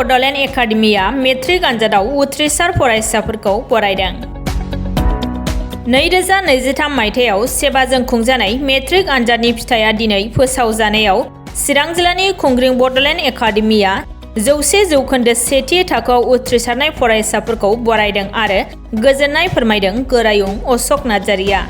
Bodoland academia matric आनजादाव उथ्रिसार फरायसाफोरखौ बरायदों। 2023 मायथाइयाव सेबाजों खुंजानाय मेट्रिक आनजादनि फिथाइया दिनै फोसावजानायाव चिरां जिल्लानि खुंग्रिं बड'लेण्ड एकाडेमिया 100% सेथि थाखोआव उथ्रिसारनाय फरायसाफोरखौ बरायदों आरो गोजोननाय फोरमायदों गोरायुं अशक नार्जारिया।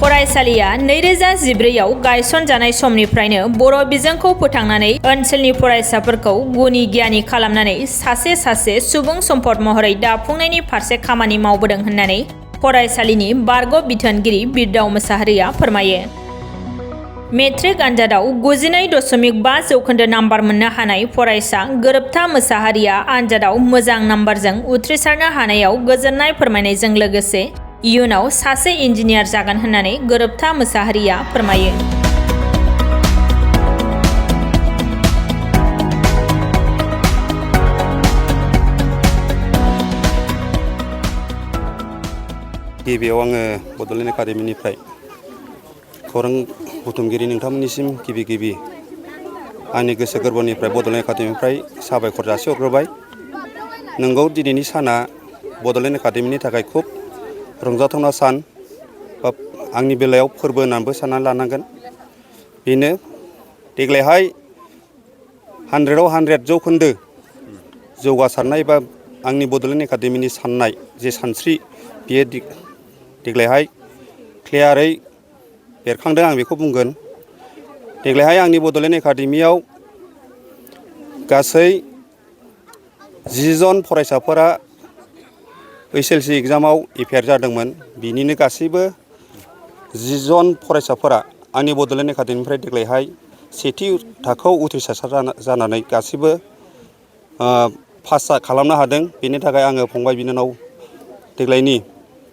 फरायसालिया 2014 आव गायसनजानाय समनिफ्रायनो बर' बिजोंखौ फोथांनानै ओनसोलनि फरायसाफोरखौ गुनि गियानि खालामनानै सासे सुबुं सम्पद महरै दाफुंनायनि फारसे खामानि मावबोदों होननानै फरायसालिनि बारग' बिथोनगिरि बिरदाव मोसाहारिया फोरमायो। मेट्रिक आनजादाव 92.5% नाम्बार मोननो हानाय फरायसा गोरोबथा मोसाहारिया आनजादाव मोजां नाम्बारजों उथ्रिसारनो हानायाव गोजोननाय फोरमायनायजों लोगोसे इयुनाव सासे इन्जिनियार जागोन होननानै गोरोबथा मोसाहारिया फोरमायो। गिबियाव आङो बड'लेण्ड एकाडेमिनिफ्राय खौरां बुथुमगिरि नोंथांमोननिसिम गिबि आंनि गोसो गोरबोनिफ्राय बड'लेण्ड एकाडेमिनिफ्राय साबायखर जासिहरग्रोबाय। नोंगौ दिनैनि साना बड'लेण्ड एकाडेमिनि थाखाय खुब रंजाथावना सान बा आंनि बेलायाव फोरबो होननानैबो साननानै लानांगोन। बेनो देग्लायहाय 100आव 100% जौगासारनाय बा आंनि बड'लेण्ड एकाडेमिनि साननाय जे सानस्रि बेयो देग्लायहाय क्लियारै बेरखांदों, आं बेखौ बुंगोन। देग्लायहाय आंनि बड'लेण्ड एकाडेमियाव गासै 10 जन फरायसाफोरा HLC एग्जामाव एपियार जादोंमोन। बिनिनो गासैबो 10 जन फरायसाफोरा आंनि बड'लेण्ड एकाडेमिनिफ्राय देग्लायहाय सेथि थाखोआव उथ्रिसार जानानै गासैबो पास खालामनो हादों। बेनि थाखाय आङो फंबाय बिनानाव देग्लायनि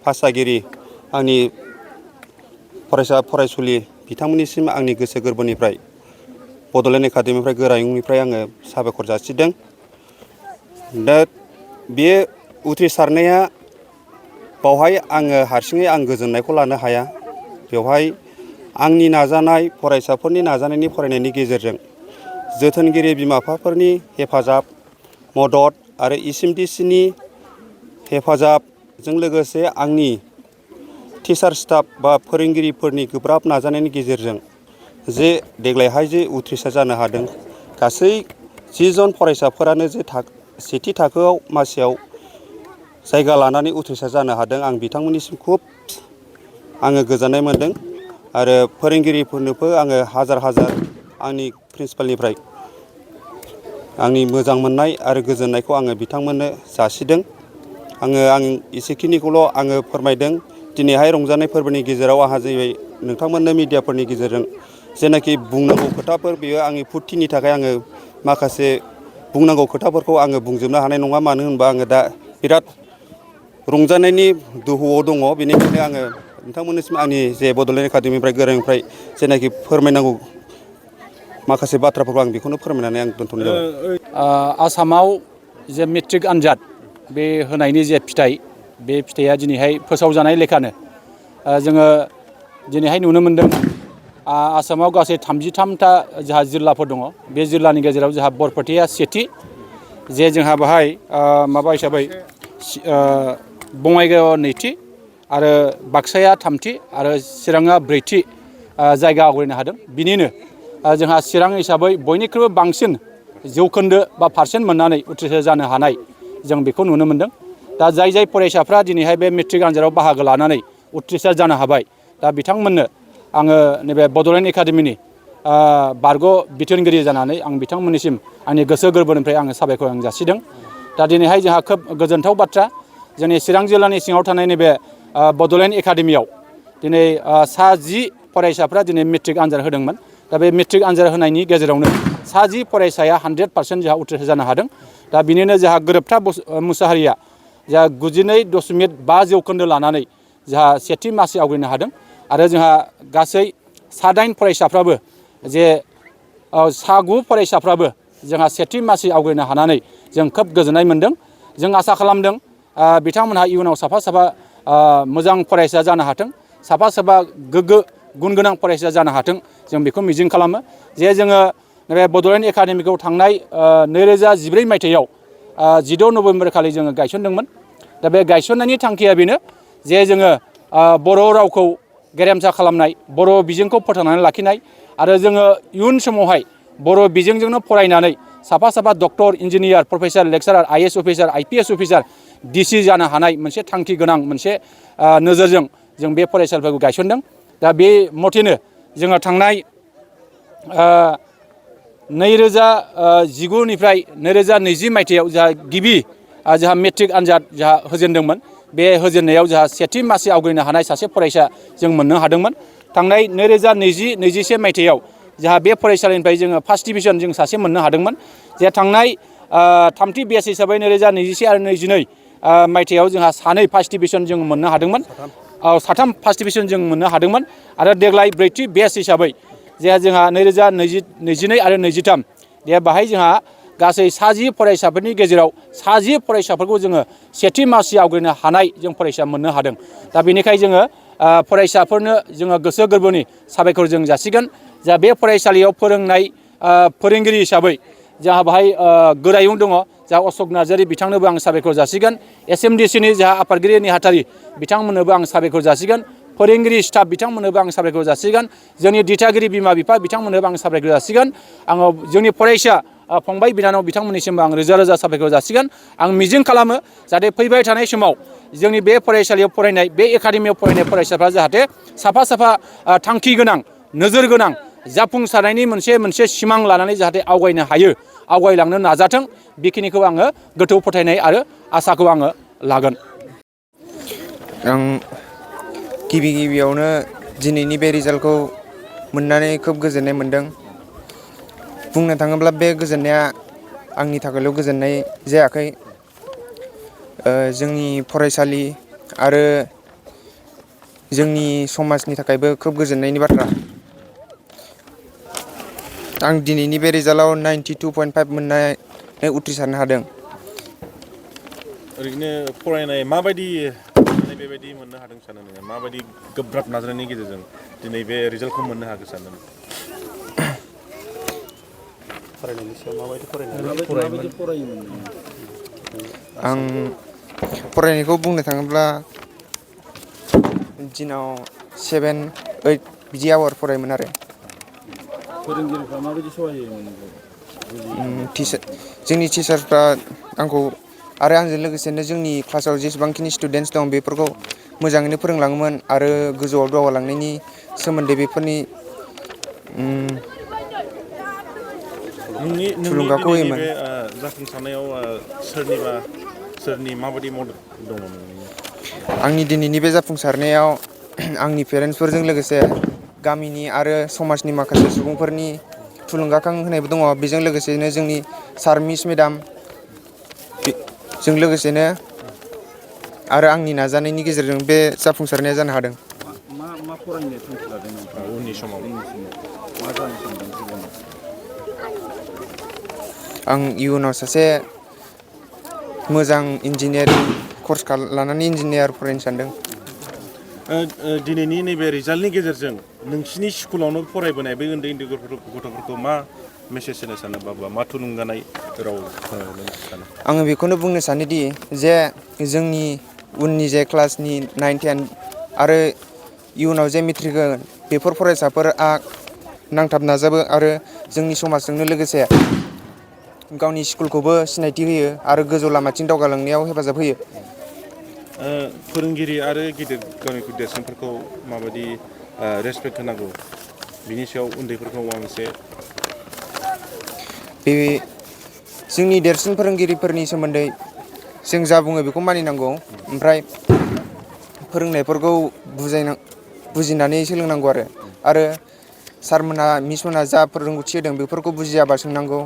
पास जागिरि आंनि फरायसा फरायसुलि बिथांमोननिसिम आंनि गोसो गोरबोनिफ्राय बड'लेण्ड एकाडेमिनिफ्राय गोरायुंनिफ्राय आङो साबायखर जासिदों। दा बे उथ्रिसारनाया बावहाय आङो हारसिङै आं गोजोननायखौ लानो हाया। बेवहाय आंनि नाजानाय, फरायसाफोरनि नाजानायनि फरायनायनि गेजेरजों जोथोनगिरि बिमा बिफाफोरनि हेफाजाब, मदद आरो SMDCनि हेफाजाबजों लोगोसे आंनि टिचार स्टाफ बा फोरोंगिरिफोरनि गोब्राब नाजानायनि गेजेरजों जे देग्लायहाय जे उथ्रिसार जानो हादों। गासै 10 जन फरायसाफोरानो जे सेथि थाखोआव मासियाव जायगा लानानै उथ्रिसार जानो हादों। आं बिथांमोननिसिम खुब आङो गोजोननाय मोनदों आरो फोरोंगिरिफोरनोबो आङो हाजार आंनि प्रिन्सिपालनिफ्राय आंनि मोजां मोननाय आरो गोजोननायखौ आङो बिथांमोननो जासिदों। आं एसेखिनिखौल' आङो फोरमायदों। दिनैहाय रंजानाय फोरबोनि गेजेराव आंहा जाहैबाय नोंथांमोननो मिडियाफोरनि गेजेरजों जेनाखि बुंनांगौ खोथाफोर, बेयो आंनि फुरथिनि थाखाय आङो माखासे बुंनांगौ खोथाफोरखौ आङो बुंजोबनो हानाय नङा। मानो होनबा आङो दा बिराद रंजानायनि दोहौआव दङ। बेनिखायनो आङो नोंथांमोननिसिम आंनि जे बड'लेण्ड एकाडेमिनिफ्राय गोरायुंनिफ्राय जेनाखि फोरमायनांगौ माखासे बाथ्राफोरखौ आं बेखौनो फोरमायनानै आं दोनथ'नाय जाबाय। आसामाव जे मेट्रिक आनजाद बे होनायनि जे फिथाइ, बे फिथाइया दिनैहाय फोसावजानाय लेखानो जोङो दिनैहाय नुनो मोन्दों। आसामाव गासै 33टा जोंहा जिल्लाफोर दङ। बे जिल्लानि गेजेराव जोंहा बरपेटाया सेथि, जे जोंहा बेहाय माबा हिसाबै बङाइगावआ नैथि आरो बाक्साया थामथि आरो चिराङा ब्रैथि जायगा आवग्रिनो हादों। बिनिनो जोंहा चिरां हिसाबै बयनिख्रुइबो बांसिन जौखोन्दो बा पारसेन्ट मोननानै उथ्रिसार जानो हानाय जों बेखौ नुनो मोन्दों। दा जाय फरायसाफ्रा दिनैहाय बे मेट्रिक आनजादाव बाहागो लानानै उथ्रिसार जानो हाबाय, दा बिथांमोननो आङो नैबे बड'लेण्ड एकाडेमिनि बारग' बिथोनगिरि जानानै आं बिथांमोननिसिम आंनि गोसो गोरबोनिफ्राय आङो साबायखर आं जासिदों। दा दिनैहाय जोंहा खोब गोजोनथाव बाथ्रा, जोंनि चिरां जिल्लानि सिङाव थानाय नैबे बड'लेण्ड एकाडेमियाव दिनै 10 फरायसाफ्रा दिनै मेट्रिक आनजाद होदोंमोन। दा बे मेट्रिक आनजाद होनायनि गेजेरावनो 10 फरायसाया 100% जोंहा उथ्रिसार जानो हादों। दा बिनिनो जोंहा गोरोबथा मुसाहारिया जोंहा 92.5% लानानै जोंहा सेथि मासि आवग्रिनो हादों। आरो जोंहा गासै 9 फरायसाफ्राबो जे 9 फरायसाफ्राबो जोंहा सेथि मासि आवग्रिनो हानानै जों खोब गोजोननाय मोन्दों। जों आसा खालामदों बिथांमोनहा इयुनाव साफा मोजां फरायसा जानो हाथों, साफा गोग्गो गुन गोनां फरायसा जानो हाथों जों बेखौ मिजिं खालामो जे जोङो नैबे बड'लेण्ड एकाडेमिखौ थांनाय 2014 मायथाइयाव 16 नभेम्बर खालि जोङो गायसनदोंमोन। दा बे गायसननायनि थांखिया बेनो जे जोङो बर' रावखौ गेरेमसा खालामनाय, बर' बिजोंखौ फोथांनानै लाखिनाय आरो जोङो इयुन समावहाय बर' बिजोंजोंनो फरायनानै साफा साफा doctor, engineer, professor, lecturer, IAS officer, IPS officer, DC जानो हानाय मोनसे थांखि गोनां मोनसे नोजोरजों जों बे फरायसालिफोरखौ गायसनदों। दा बे मथेनो जोङो थांनाय 2019निफ्राय 2020 मायथाइयाव जोंहा गिबि जोंहा मेट्रिक आनजाद जोंहा होजेनदोंमोन। बे होजेननायाव जोंहा सेथि मासि आवग्रिनो हानाय सासे फरायसा जों मोननो हादोंमोन। थांनाय 2020-21 मायथाइयाव जोंहा बे फरायसालिनिफ्राय जोङो फार्स्ट डिभिजन जों सासे मोननो हादोंमोन। जे थांनाय थामथि बेच हिसाबै 2021 आरो 22 मायथाइयाव जोंहा सानै फार्स्ट डिभिजन जों मोननो हादोंमोन। साथाम फार्स्ट डिभिजन जों मोननो हादोंमोन आरो देग्लाय ब्रैथि बेच हिसाबै जे जोंहा 2022 आरो 23 दे बाहाय जोंहा गासै 10 फरायसाफोरनि गेजेराव 10 फरायसाफोरखौ जोङो सेथि मासि आवग्रिनो हानाय जों फरायसा मोननो हादों। दा बेनिखाय जोङो फरायसाफोरनो जोङो गोसो गोरबोनि साबायखर जों जासिगोन। जा बे फरायसालियाव फोरोंनाय फोरोंगिरि हिसाबै जोंहा बाहाय गोरायुं दङ जा अशक नार्जारि, बिथांनोबो आं साबायखर जासिगोन। SMDCनि जोंहा आफादगिरि नेहाथारि बिथांमोननोबो आं साबायखर जासिगोन। फोरोंगिरि स्टाफ बिथांमोननोबो आं साबायखर जासिगोन। जोंनि दिथागिरि बिमा बिफा बिथांमोननोबो आं साबायखर जासिगोन। आङो जोंनि फरायसा फंबाय बिनानाव बिथांमोननिसिमबो आं रोजा रोजा साबायखर जासिगोन। आं मिजिं खालामो जाहाथे फैबाय थानाय समाव जोंनि बे फरायसालियाव फरायनाय, बे एकाडेमियाव फरायनाय फरायसाफ्रा जाहाथे साफा साफा थांखि गोनां, नोजोर गोनां, जाफुंसारनायनि मोनसे सिमां लानानै जाहाथे आवगायनो हायो, आवगायलांनो नाजाथों, बेखिनिखौ आङो गोथौ फोथायनाय आरो आसाखौ आङो लागोन। आं गिबियावनो दिनैनि बे रिजाल्टखौ मोननानै खोब गोजोननाय मोन्दों। बुंनो थाङोब्ला बे गोजोननाया आंनि थाखायल' गोजोननाय जायाखै, जोंनि फरायसालि आरो जोंनि समाजनि थाखायबो खोब गोजोननायनि बाथ्रा। आं दिनैनि बे रिजाल्टआव 92.5 मोननानै उथ्रिसारनो हादों। ओरैनो फरायनाय माबायदि बेबायदि मोननो हादों सानो नोङो? माबायदि गोब्राब नाजानायनि गेजेरजों दिनै बे रिजाल्टखौ मोननो हाखो सानो? फरायनायनि सायाव माबायदि फरायोमोन? आं फरायनायखौ बुंनो थाङोब्ला दिनाव 7-8 बिदि आवार फरायोमोन आरो। फोरोंगिरिफ्रा माबायदि सहाय होयोमोन? जोंनि टिचार्सफ्रा आंखौ आरो आंजों लोगोसेनो जोंनि क्लासाव जेसेबांखिनि स्टुडेन्टस दं बेफोरखौ मोजाङैनो फोरोंलाङोमोन आरो गोजौआव दावगालांनायनि सोमोन्दै बेफोरनि नोंनि थुलुंगाखौ दिनैनि होयोमोन। बे जाफुंसारनायाव सोरनि माबायदि मदद दङ नोंनि? आंनि दिनैनि बे जाफुंसारनायाव आंनि पेरेन्टसफोरजों लोगोसे गामिनि आरो समाजनि माखासे सुबुंफोरनि थुलुंगाखां होनायबो दङ। बेजों लोगोसेनो जोंनि सार, मिस, मेडाम जों लोगोसेनो आरो आंनि नाजानायनि गेजेरजों बे जाफुंसारनाया जानो हादों। मा फरायनो थांखि लादों नोंथाङा उननि समाव? मा जानो सानदों जिबनाव? आं इयुनाव सासे मोजां इन्जिनियारिं कर्स लानानै इन्जिनियार फरायनो सानदों। दिनैनि नैबे रिजाल्टनि गेजेरजों नोंसिनि स्कुलावनो फरायबोनाय बै उन्दै गथ'फोरखौ मा मेसेज होनो सानो बा मा थुलुंगानाय राव होनो सानो? आङो बेखौनो बुंनो सानोदि जे जोंनि उननि जे क्लासनि 9-10 आरो इयुनाव जे मेट्रिक होगोन बेफोर फरायसाफोरा नांथाब नाजाबो आरो जोंनि समाजजोंनो लोगोसे गावनि स्कुलखौबो सिनायथि होयो आरो गोजौ लामाथिं दावगालांनायाव हेफाजाब होयो। फोरोंगिरि आरो गावनिख्रुइ देरसिनफोरखौ माबायदि रेसपेक्ट होनांगौ बिनि सायाव उन्दैफोरखौ आं एसे बे जोंनि देरसिन फोरोंगिरिफोरनि सोमोन्दै जों जा बुङो बेखौ मानिनांगौ, ओमफ्राय फोरोंनायफोरखौ बुजिनानै सोलोंनांगौ आरो सारमोनहा मिसमोनहा जा रोंगौथि होदों बेफोरखौ बुजियाबा सोंनांगौ।